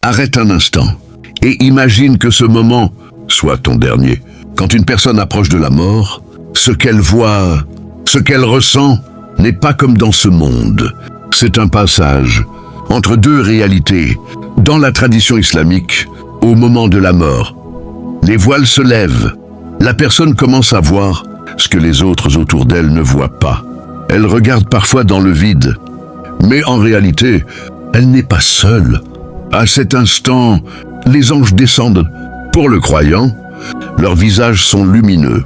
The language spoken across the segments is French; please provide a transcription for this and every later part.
Arrête un instant et imagine que ce moment soit ton dernier. Quand une personne approche de la mort, ce qu'elle voit, ce qu'elle ressent n'est pas comme dans ce monde. C'est un passage entre deux réalités. Dans la tradition islamique, au moment de la mort, les voiles se lèvent. La personne commence à voir ce que les autres autour d'elle ne voient pas. Elle regarde parfois dans le vide, mais en réalité, elle n'est pas seule. À cet instant, les anges descendent. Pour le croyant, leurs visages sont lumineux,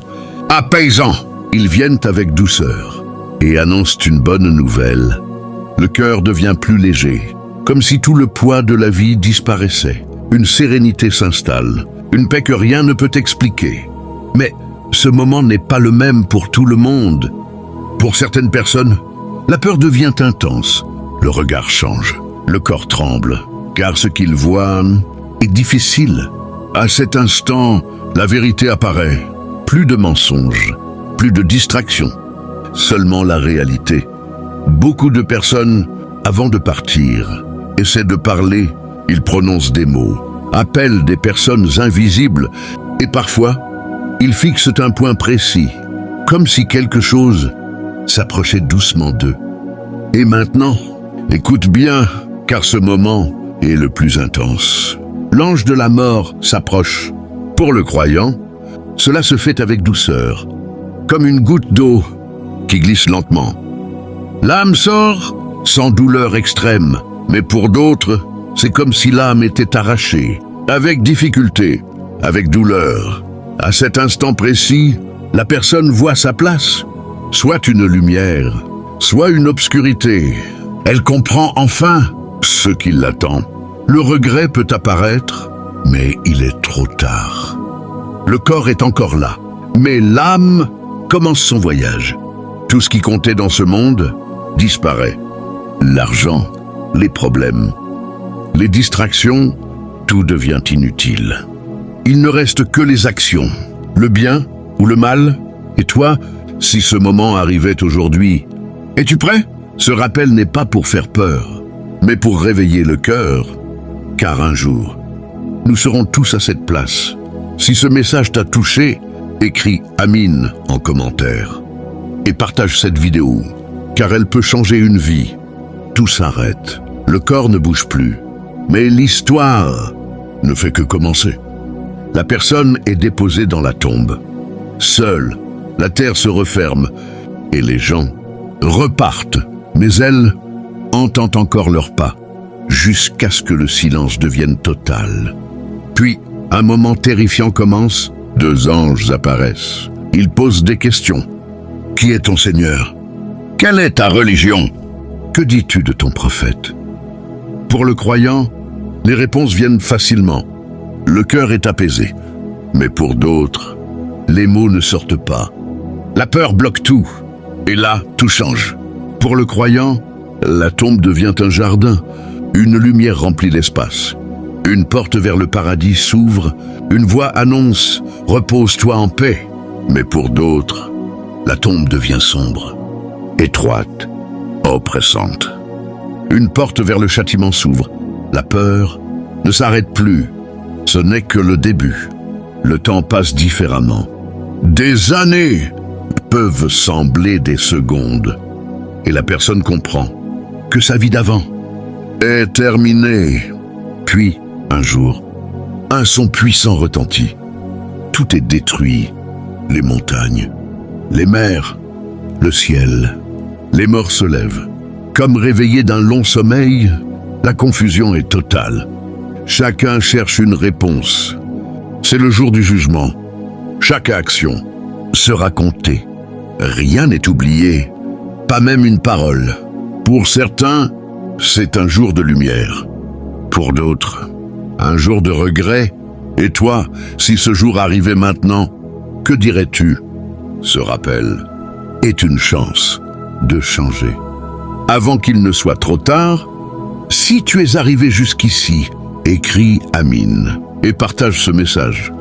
apaisants. Ils viennent avec douceur et annoncent une bonne nouvelle. Le cœur devient plus léger, comme si tout le poids de la vie disparaissait. Une sérénité s'installe, une paix que rien ne peut expliquer. Mais ce moment n'est pas le même pour tout le monde. Pour certaines personnes, la peur devient intense. Le regard change, le corps tremble, car ce qu'ils voient est difficile. À cet instant, la vérité apparaît. Plus de mensonges, plus de distractions, seulement la réalité. Beaucoup de personnes, avant de partir, essaient de parler. Ils prononcent des mots, appellent des personnes invisibles et parfois, ils fixent un point précis, comme si quelque chose s'approchait doucement d'eux. Et maintenant, écoute bien, car ce moment est le plus intense. L'ange de la mort s'approche. Pour le croyant, cela se fait avec douceur, comme une goutte d'eau qui glisse lentement. L'âme sort sans douleur extrême, mais pour d'autres, c'est comme si l'âme était arrachée, avec difficulté, avec douleur. À cet instant précis, la personne voit sa place, soit une lumière, soit une obscurité. Elle comprend enfin ce qui l'attend. Le regret peut apparaître, mais il est trop tard. Le corps est encore là, mais l'âme commence son voyage. Tout ce qui comptait dans ce monde disparaît. L'argent, les problèmes, les distractions, tout devient inutile. Il ne reste que les actions, le bien ou le mal. Et toi, si ce moment arrivait aujourd'hui, es-tu prêt? Ce rappel n'est pas pour faire peur, mais pour réveiller le cœur. Car un jour, nous serons tous à cette place. Si ce message t'a touché, écris Amin en commentaire et partage cette vidéo, car elle peut changer une vie. Tout s'arrête, le corps ne bouge plus, mais l'histoire ne fait que commencer. La personne est déposée dans la tombe. Seule, la terre se referme et les gens repartent, mais elle entend encore leurs pas, jusqu'à ce que le silence devienne total. Puis, un moment terrifiant commence, deux anges apparaissent. Ils posent des questions. Qui est ton Seigneur? Quelle est ta religion? Que dis-tu de ton prophète? Pour le croyant, les réponses viennent facilement. Le cœur est apaisé. Mais pour d'autres, les mots ne sortent pas. La peur bloque tout. Et là, tout change. Pour le croyant, la tombe devient un jardin. Une lumière remplit l'espace. Une porte vers le paradis s'ouvre. Une voix annonce « Repose-toi en paix ». Mais pour d'autres, la tombe devient sombre, étroite, oppressante. Une porte vers le châtiment s'ouvre. La peur ne s'arrête plus. Ce n'est que le début. Le temps passe différemment. Des années peuvent sembler des secondes. Et la personne comprend que sa vie d'avant est terminée. Puis, un jour, un son puissant retentit. Tout est détruit. Les montagnes, les mers, le ciel. Les morts se lèvent. Comme réveillés d'un long sommeil, la confusion est totale. Chacun cherche une réponse. C'est le jour du jugement. Chaque action sera comptée. Rien n'est oublié, pas même une parole. Pour certains, c'est un jour de lumière. Pour d'autres, un jour de regret. Et toi, si ce jour arrivait maintenant, que dirais-tu? Ce rappel est une chance de changer. Avant qu'il ne soit trop tard, si tu es arrivé jusqu'ici, écris Amin et partage ce message.